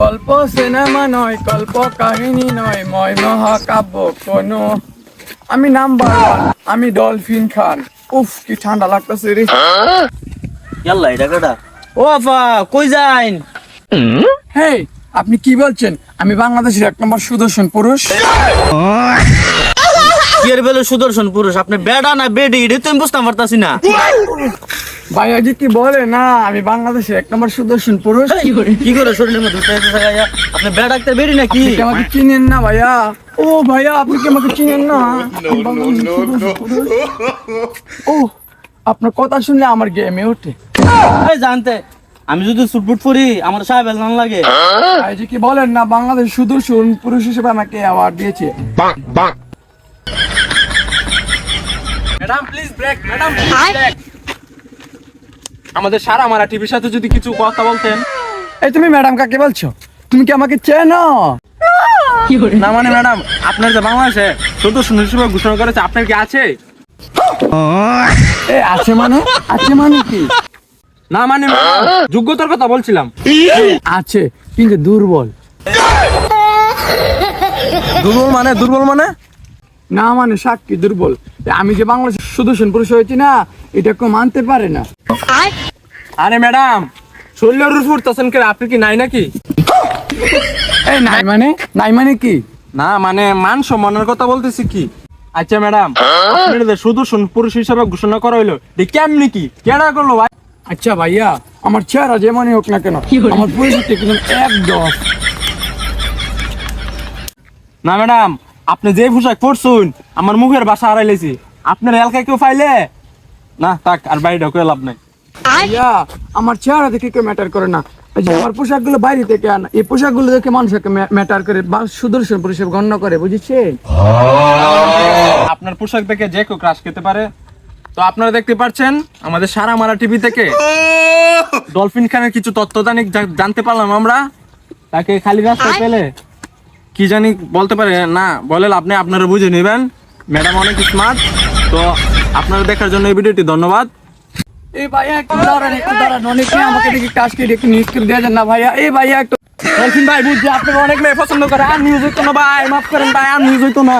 গল্প সিনেমা নয়, গল্প কাহিনী নয়, মহাকাব্য কোনো। আমি নাম্বার ওয়ান, আমি ডলফিন খান। উফ কি ঠান্ডা লাগতেছে রে। ইয়াল্লা এটা কেডা? ও আফা কই যাইন? হে, আপনি কি বলছেন? আমি বাংলাদেশের 1 নম্বর সুদর্শন পুরুষ। কি এর বেলে সুদর্শন পুরুষ? আপনি বেডা না বেডি এটা তো আমি বুঝতে পারতাছি না। ভাইয়া জি কি বলে না, আমি বাংলাদেশের 1 নম্বর সুদর্শন পুরুষ। কি করে শরীরের মধ্যে আপনি বেডা ডাক্তার বেডি নাকি? আপনি কি আমাকে চিনেন না ভাইয়া? ও ভাইয়া আপনি কি আমাকে চিনেন না? আমি বাংলাদেশের সুদর্শন পুরুষ। ও, আপনার কথা শুনলে আমার গেমে ওঠে। এই জানতে আমি যদি সুটবুট পরি আমার সাহেব এলন লাগে। ভাই জি কি বলেন না, বাংলাদেশ সুদর্শন পুরুষ হিসেবে আমাকে অ্যাওয়ার্ড দিয়েছে। Madam please break, madam please break. আমাদের সারা মারা টিভির সাথে যদি কিছু কথা বলতেন। এই তুমি ম্যাডাম কাকে বলছো? তুমি কি আমাকে চেনো? না মানে ম্যাডাম, আপনার যে বাংলাদেশে সদস্য হিসেবে ঘোষণা করেছে, আপনার কি আছে? এ আছে মানে? আছে মানে কি? না মানে ম্যাডাম, যোগ্যতার কথা বলছিলাম। আছে কিন্তু দুর্বল। দুর্বল মানে না মানে সাক্ষী দুর্বল। আমি যে বাংলাদেশের সুদর্শন পুরুষ হয়েছি না, এটা কেউ মানতে পারে না। আরে ম্যাডাম, শরীরের উপর তসেন করে আপনি কি নাই নাকি? এই নাই মানে? নাই মানে কি? না মানে মান সম্মানের কথা বলতেছি কি। আচ্ছা ম্যাডাম, আপনার যে সুদর্শন পুরুষ হিসাবে ঘোষণা করা হইলো, কেমনি কি কেডা করলো ভাই? আচ্ছা ভাইয়া, আমার চেহারা যেমনই হোক না কেন, আমার পরিচিতি কিন্তু একদম। না ম্যাডাম, আপনি যে পোশাক পরছুন আমার মুখের ভাষা হারাইলেছি। আপনার এলাকায় কেউ পাইলে না থাক, আর বাড়ি ঢোকে লাভ নাই। ভাইয়া আমার চেহারা দেখে কেউ ম্যাটার করে না। এই যে আমার পোশাকগুলো বাইরে থেকে আনা, এই পোশাকগুলো দেখে মানুষকে ম্যাটার করে বা সুদর্শন পুরুষ হিসেবে গণ্য করে, বুঝেছেন? আপনার পোশাক দেখে যে কেউ ক্রাশ খেতে পারে। তো আপনারা দেখতে পাচ্ছেন আমাদের সারা মারা টিভি থেকে ডলফিন খানের কিছু তথ্য জানতে পারলাম আমরা। তাকে খালি রাস্তায় পেলে কি জানি বলতে পারে না, বলে লাভ নেই, আপনারা বুঝে নেবেন। ম্যাডাম অনেক স্মার্ট। তো আপনারা দেখার জন্য এই ভিডিওটি ধন্যবাদ। এই ভাইয়া একটু দাঁড়ান, অনেকে আমাকে দেখে কাজ করে একটু নিউজ করে দেওয়া যান না ভাইয়া? এই ভাইয়া একটু। ডলফিন ভাই বুঝছি আপনাকে অনেক মেয়ে পছন্দ করে, আর নিউজ হইতো না ভাই, মাফ করেন ভাই, আর নিউজ হইতো না।